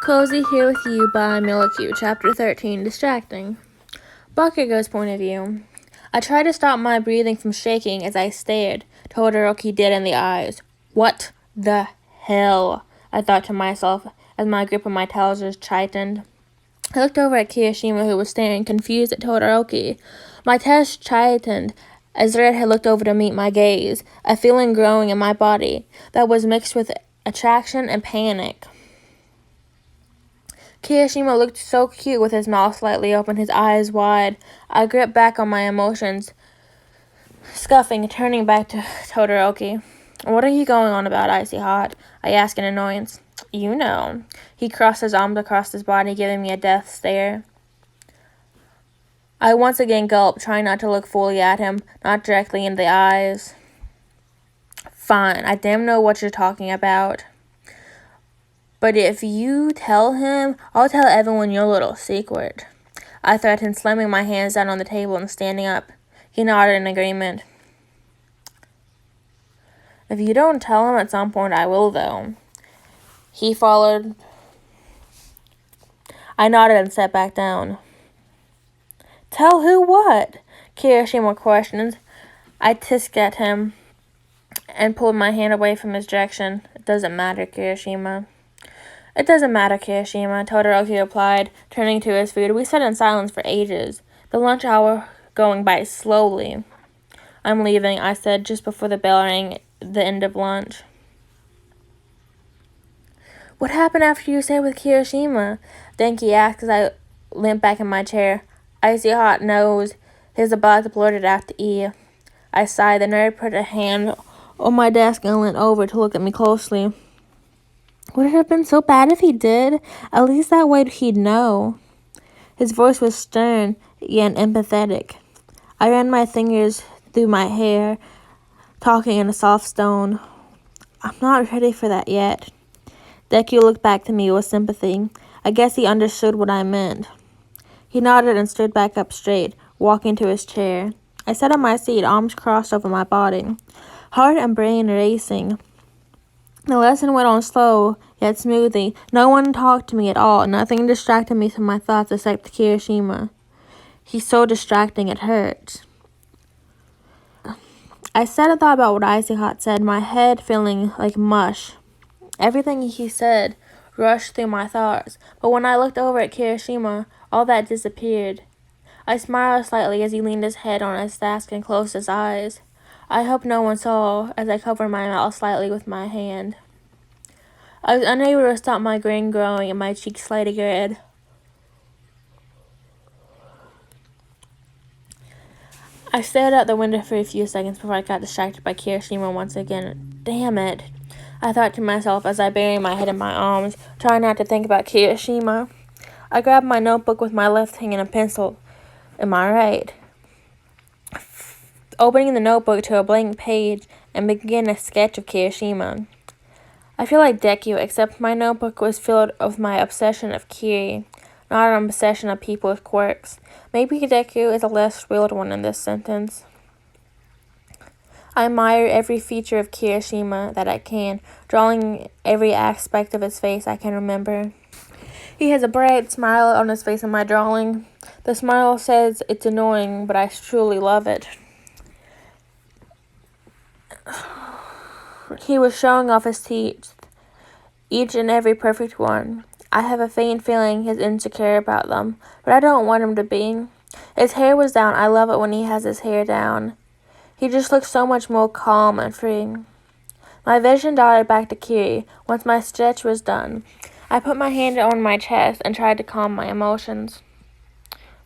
Cozy Here With You by miloqu, Chapter 13, Distracting. Bakugo's point of view. I tried to stop my breathing from shaking as I stared Todoroki dead in the eyes. What the hell? I thought to myself as my grip on my trousers tightened. I looked over at Kirishima, who was staring confused at Todoroki. My chest tightened as Red had looked over to meet my gaze, a feeling growing in my body that was mixed with attraction and panic. Kirishima looked so cute with his mouth slightly open, his eyes wide. I gripped back on my emotions, scuffing, turning back to Todoroki. What are you going on about, Icy Hot? I asked in annoyance. You know. He crossed his arms across his body, giving me a death stare. I once again gulped, trying not to look fully at him, not directly in the eyes. Fine, I damn know what you're talking about. But if you tell him, I'll tell everyone your little secret. I threatened, slamming my hands down on the table and standing up. He nodded in agreement. If you don't tell him at some point, I will, though. He followed. I nodded and sat back down. Tell who what? Kirishima questioned. I tisked at him and pulled my hand away from his direction. It doesn't matter, Kirishima. It doesn't matter, Kirishima, Todoroki replied, turning to his food. We sat in silence for ages, the lunch hour going by slowly. I'm leaving, I said just before the bell rang, the end of lunch. What happened after you stayed with Kirishima? Denki asked as I limped back in my chair. Icy Hot nose, his above blurted out the E. I sighed. The nerd put a hand on my desk and leaned over to look at me closely. Would it have been so bad if he did? At least that way he'd know. His voice was stern, yet empathetic. I ran my fingers through my hair, talking in a soft tone. I'm not ready for that yet. Deku looked back to me with sympathy. I guess he understood what I meant. He nodded and stood back up straight, walking to his chair. I sat on my seat, arms crossed over my body, heart and brain racing. The lesson went on slow, yet smoothly. No one talked to me at all. Nothing distracted me from my thoughts except Kirishima. He's so distracting it hurts. I sat and thought about what Icy Hot said, my head feeling like mush. Everything he said rushed through my thoughts, but when I looked over at Kirishima, all that disappeared. I smiled slightly as he leaned his head on his desk and closed his eyes. I hope no one saw as I covered my mouth slightly with my hand. I was unable to stop my grin growing and my cheeks slightly red. I stared out the window for a few seconds before I got distracted by Kirishima once again. Damn it, I thought to myself as I buried my head in my arms, trying not to think about Kirishima. I grabbed my notebook with my left hand and a pencil in my right, opening the notebook to a blank page and began a sketch of Kirishima. I feel like Deku, except my notebook was filled with my obsession of Kiri, not an obsession of people with quirks. Maybe Deku is a less real one in this sentence. I admire every feature of Kirishima that I can, drawing every aspect of his face I can remember. He has a bright smile on his face in my drawing. The smile says it's annoying, but I truly love it. He was showing off his teeth, each and every perfect one. I have a faint feeling he's insecure about them, but I don't want him to be. His hair was down. I love it when he has his hair down. He just looks so much more calm and free. My vision darted back to Kiri once my sketch was done. I put my hand on my chest and tried to calm my emotions.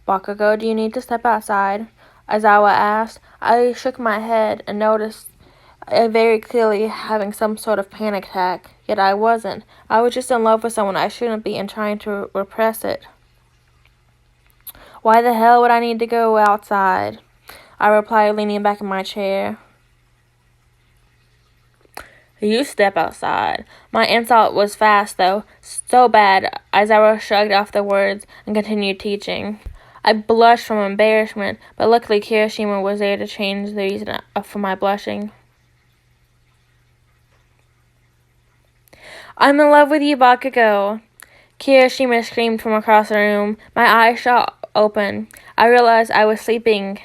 Bakugo, do you need to step outside? Aizawa asked. I shook my head and noticed very clearly having some sort of panic attack. Yet I wasn't. I was just in love with someone I shouldn't be and trying to repress it. Why the hell would I need to go outside? I replied, leaning back in my chair. You step outside. My insult was fast, though, so bad. Aizawa shrugged off the words and continued teaching. I blushed from embarrassment, but luckily Kirishima was there to change the reason for my blushing. I'm in love with you, Bakugo. Kirishima screamed from across the room. My eyes shot open. I realized I was sleeping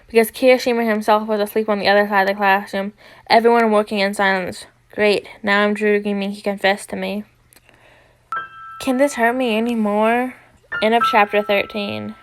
because Kirishima himself was asleep on the other side of the classroom. Everyone working in silence. Great, now I'm dreaming he confessed to me. Can this hurt me anymore? End of chapter 13.